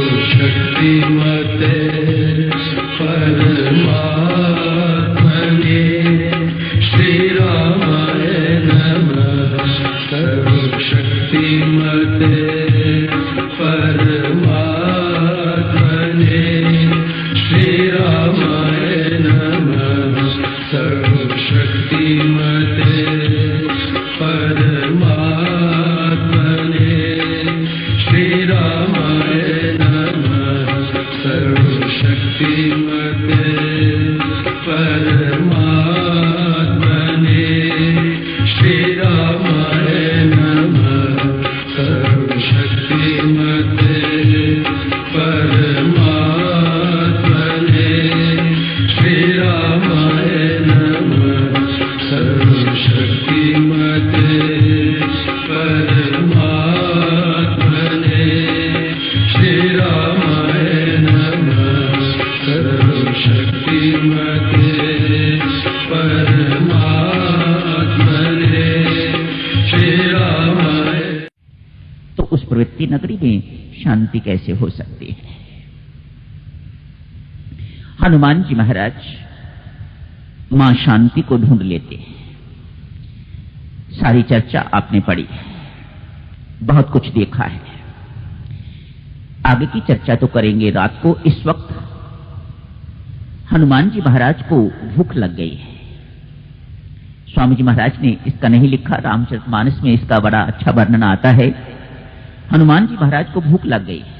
सर्वशक्तिमते परमात्मने श्री रामाय नमः। सर्वशक्तिमते परमात्मने श्री रामाय नमः। सर्वशक्तिमते परमात्मने श्री रामाय नमः। सर्वशक्तिमते परमात्मने श्री रामाय नमः। सर्वशक्तिमते परमात्मने श्री रामाय नमः। सर्वशक्तिमते परमात्मने श्री रामाय नमः। सर्वशक्तिमते परमात्मने श्री रामाय। तो उस प्रवृत्ति नगरी में शांति कैसे हो सकती है? हनुमान जी महाराज मां शांति को ढूंढ लेते हैं। सारी चर्चा आपने पढ़ी, बहुत कुछ देखा है। आगे की चर्चा तो करेंगे रात को। इस वक्त हनुमान जी महाराज को भूख लग गई है। स्वामी जी महाराज ने इसका नहीं लिखा, रामचरितमानस में इसका बड़ा अच्छा वर्णन आता है। हनुमान जी महाराज को भूख लग गई है।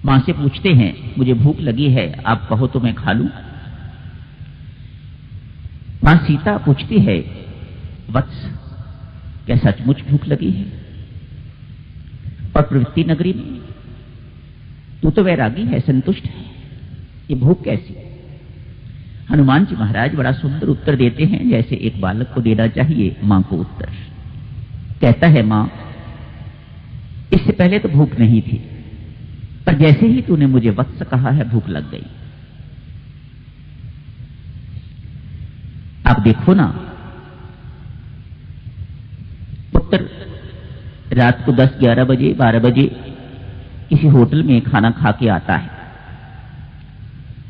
मां से पूछते हैं, मुझे भूख लगी है, आप कहो तो मैं खा लूं। मां सीता पूछती है, वत्स क्या सचमुच भूख लगी है? और प्रवृत्ति नगरी में तू तो वैरागी है, संतुष्ट है, ये भूख कैसी? हनुमान जी महाराज बड़ा सुंदर उत्तर देते हैं, जैसे एक बालक को देना चाहिए मां को उत्तर। कहता है, मां इससे पहले तो भूख नहीं थी, पर जैसे ही तूने मुझे वत्स कहा है भूख लग गई। आप देखो ना, पुत्र रात को 10, 11 बजे, 12 बजे किसी होटल में खाना खा के आता है।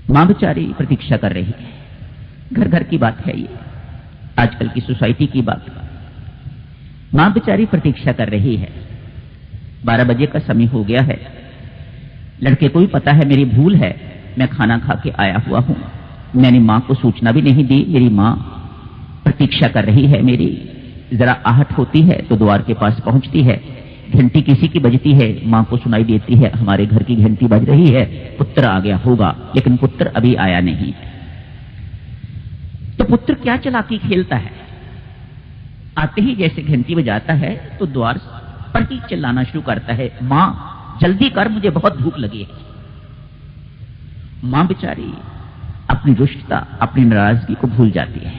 मां बेचारी प्रतीक्षा कर रही है। घर घर की बात है ये, आजकल की सोसाइटी की बात। मां बेचारी प्रतीक्षा कर रही है। 12 बजे का समय हो गया है। लड़के को भी पता है मेरी भूल है, मैं खाना खा के आया हुआ हूं, मैंने मां को सूचना भी नहीं दी, मेरी मां प्रतीक्षा कर रही है मेरी। जरा आहट होती है तो द्वार के पास पहुंचती है, घंटी किसी की बजती है, मां को सुनाई देती है हमारे घर की घंटी बज रही है, पुत्र आ गया होगा, लेकिन पुत्र अभी आया नहीं। तो पुत्र क्या चालाकी खेलता है, आते ही जैसे घंटी बजाता है तो द्वार पर ही चिल्लाना शुरू करता है, मां जल्दी कर, मुझे बहुत भूख लगी है। मां बेचारी अपनी रुष्टता, अपनी नाराजगी को भूल जाती है।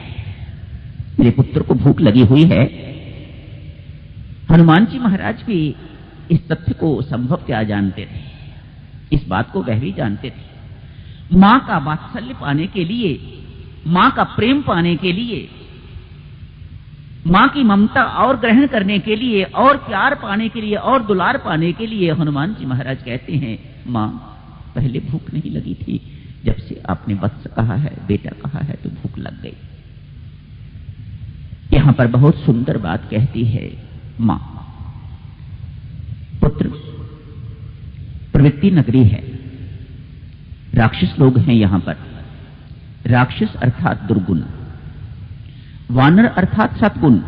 मेरे पुत्र को भूख लगी हुई है। हनुमान जी महाराज भी इस तथ्य को संभवतः जानते थे, इस बात को वह भी जानते थे। मां का वात्सल्य पाने के लिए, मां का प्रेम पाने के लिए, मां की ममता और ग्रहण करने के लिए, और प्यार पाने के लिए, और दुलार पाने के लिए हनुमान जी महाराज कहते हैं, मां पहले भूख नहीं लगी थी, जब से आपने वत्स कहा है, बेटा कहा है, तो भूख लग गई। यहां पर बहुत सुंदर बात कहती है मां। पुत्र प्रवृत्ति नगरी है, राक्षस लोग हैं यहां पर। राक्षस अर्थात दुर्गुण, वानर अर्थात सद्गुण,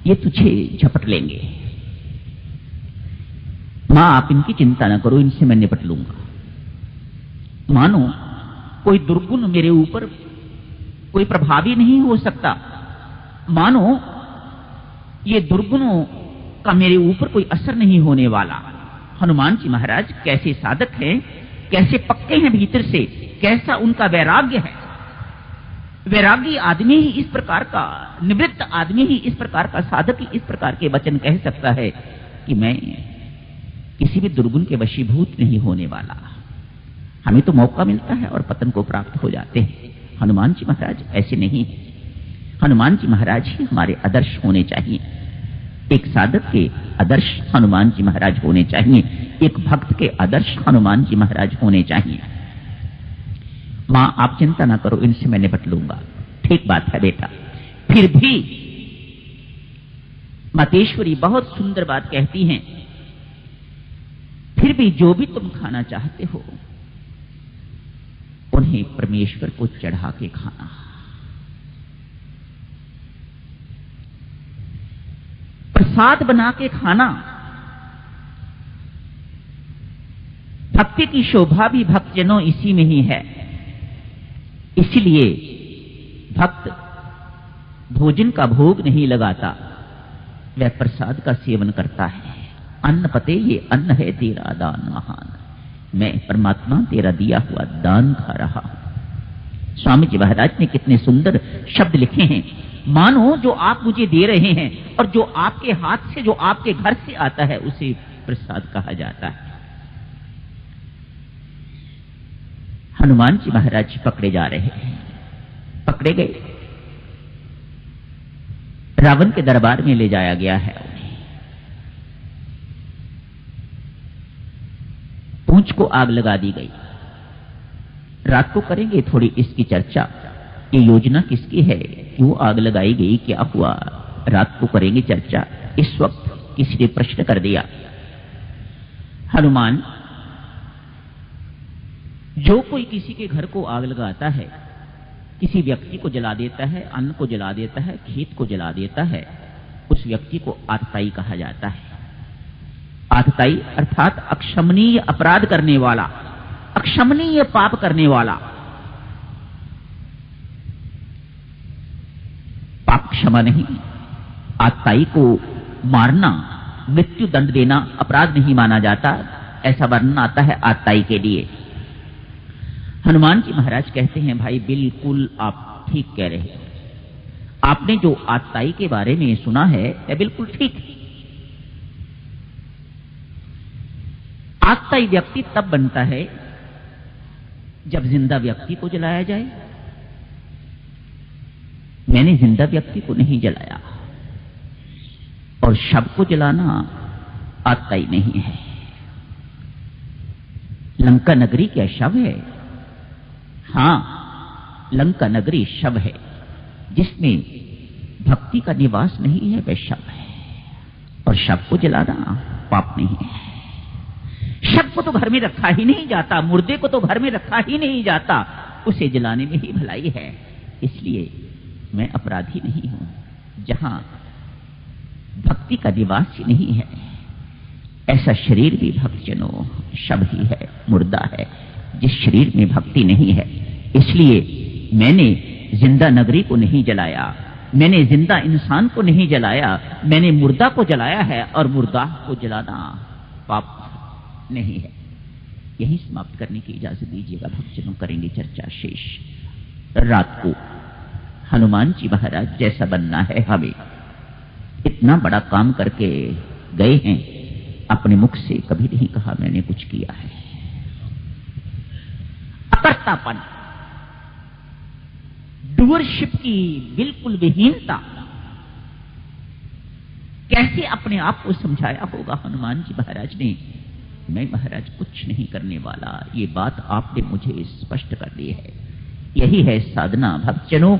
ये तुझे झपट लेंगे। मां आप इनकी चिंता न करो, इनसे मैं निपट लूंगा। मानो कोई दुर्गुण मेरे ऊपर कोई प्रभावी नहीं हो सकता, मानो ये दुर्गुणों का मेरे ऊपर कोई असर नहीं होने वाला। हनुमान जी महाराज कैसे साधक हैं, कैसे पक्के हैं भीतर से, कैसा उनका वैराग्य है। वैरागी आदमी ही इस प्रकार का, निवृत्त आदमी ही इस प्रकार का, साधक ही इस प्रकार के वचन कह सकता है कि मैं किसी भी दुर्गुण के वशीभूत नहीं होने वाला। हमें तो मौका मिलता है और पतन को प्राप्त हो जाते हैं। हनुमान जी महाराज ऐसे नहीं। हनुमान जी महाराज ही हमारे आदर्श होने चाहिए। एक साधक के आदर्श हनुमान जी महाराज होने चाहिए, एक भक्त के आदर्श हनुमान जी महाराज होने चाहिए। मां आप चिंता ना करो, इनसे मैं निपट लूंगा। ठीक बात है बेटा। फिर भी मातेश्वरी बहुत सुंदर बात कहती हैं, फिर भी जो भी तुम खाना चाहते हो उन्हें परमेश्वर को चढ़ा के खाना। प्रसाद बना के खाना। भक्ति की शोभा भी भक्तजनों इसी में ही है। इसलिए भक्त भोजन का भोग नहीं लगाता, वह प्रसाद का सेवन करता है। अन्न पते, ये अन्न है तेरा दान महान, मैं परमात्मा तेरा दिया हुआ दान खा रहा हूं। स्वामी जी महाराज ने कितने सुंदर शब्द लिखे हैं। मानो जो आप मुझे दे रहे हैं और जो आपके हाथ से, जो आपके घर से आता है, उसे प्रसाद कहा जाता है। हनुमान जी महाराज पकड़े जा रहे हैं, पकड़े गए, रावण के दरबार में ले जाया गया है। पूंछ को आग लगा दी गई। रात को करेंगे थोड़ी इसकी चर्चा, ये योजना किसकी है, क्यों आग लगाई गई, क्या हुआ, रात को करेंगे चर्चा। इस वक्त किसी ने प्रश्न कर दिया, हनुमान, जो कोई किसी के घर को आग लगाता है, किसी व्यक्ति को जला देता है, अन्न को जला देता है, खेत को जला देता है, उस व्यक्ति को आतताई कहा जाता है। आतताई अर्थात अक्षमनीय अपराध करने वाला, अक्षमनीय पाप करने वाला। पाप क्षमा नहीं, आतताई को मारना, मृत्यु दंड देना अपराध नहीं माना जाता, ऐसा वर्णन आता है आतताई के लिए। हनुमान जी महाराज कहते हैं, भाई बिल्कुल आप ठीक कह रहे हैं, आपने जो आतताई के बारे में सुना है वह बिल्कुल ठीक है। आतताई व्यक्ति तब बनता है जब जिंदा व्यक्ति को जलाया जाए। मैंने जिंदा व्यक्ति को नहीं जलाया, और शव को जलाना आतताई नहीं है। लंका नगरी क्या शव है? हां, लंका नगरी शव है, जिसमें भक्ति का निवास नहीं है, वह शव है। और शव को जलाना पाप नहीं है। शव को तो घर में रखा ही नहीं जाता, मुर्दे को तो घर में रखा ही नहीं जाता, उसे जलाने में ही भलाई है। इसलिए मैं अपराधी नहीं हूं। जहां भक्ति का निवास ही नहीं है, ऐसा शरीर भी भक्तजनों शव ही है, मुर्दा है, जिस शरीर में भक्ति नहीं है। इसलिए मैंने जिंदा नगरी को नहीं जलाया, मैंने जिंदा इंसान को नहीं जलाया, मैंने मुर्दा को जलाया है, और मुर्दा को जलाना पाप नहीं है। यही समाप्त करने की इजाजत दीजिएगा भक्तजनों, करेंगे चर्चा शेष रात को। हनुमान जी महाराज जैसा बनना है हमें। इतना बड़ा काम करके गए हैं, अपने मुख से कभी नहीं कहा मैंने कुछ किया है। अकर्तापन, डूअरशिप की बिल्कुल विहीनता, कैसे अपने आप को समझाया होगा हनुमान जी महाराज ने, मैं महाराज कुछ नहीं करने वाला, ये बात आपने मुझे स्पष्ट कर दी है। यही है साधना। भक्तजनों,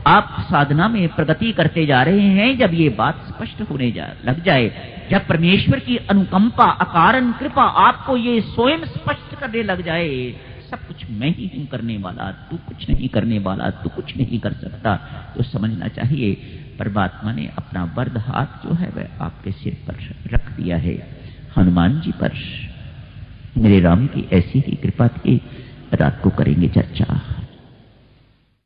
आप साधना में प्रगति करते जा रहे हैं जब ये बात स्पष्ट होने लग जाए, जब परमेश्वर की अनुकंपा, अकारण कृपा आपको ये स्वयं स्पष्ट करने लग जाए, सब कुछ मैं ही हूं करने वाला, तू कुछ नहीं करने वाला, तू कुछ नहीं कर सकता, तो समझना चाहिए परमात्मा ने अपना वरद हाथ जो है वह आपके सिर पर रख दिया है। हनुमान जी पर मेरे राम की ऐसी ही कृपा थी। रात को करेंगे चर्चा।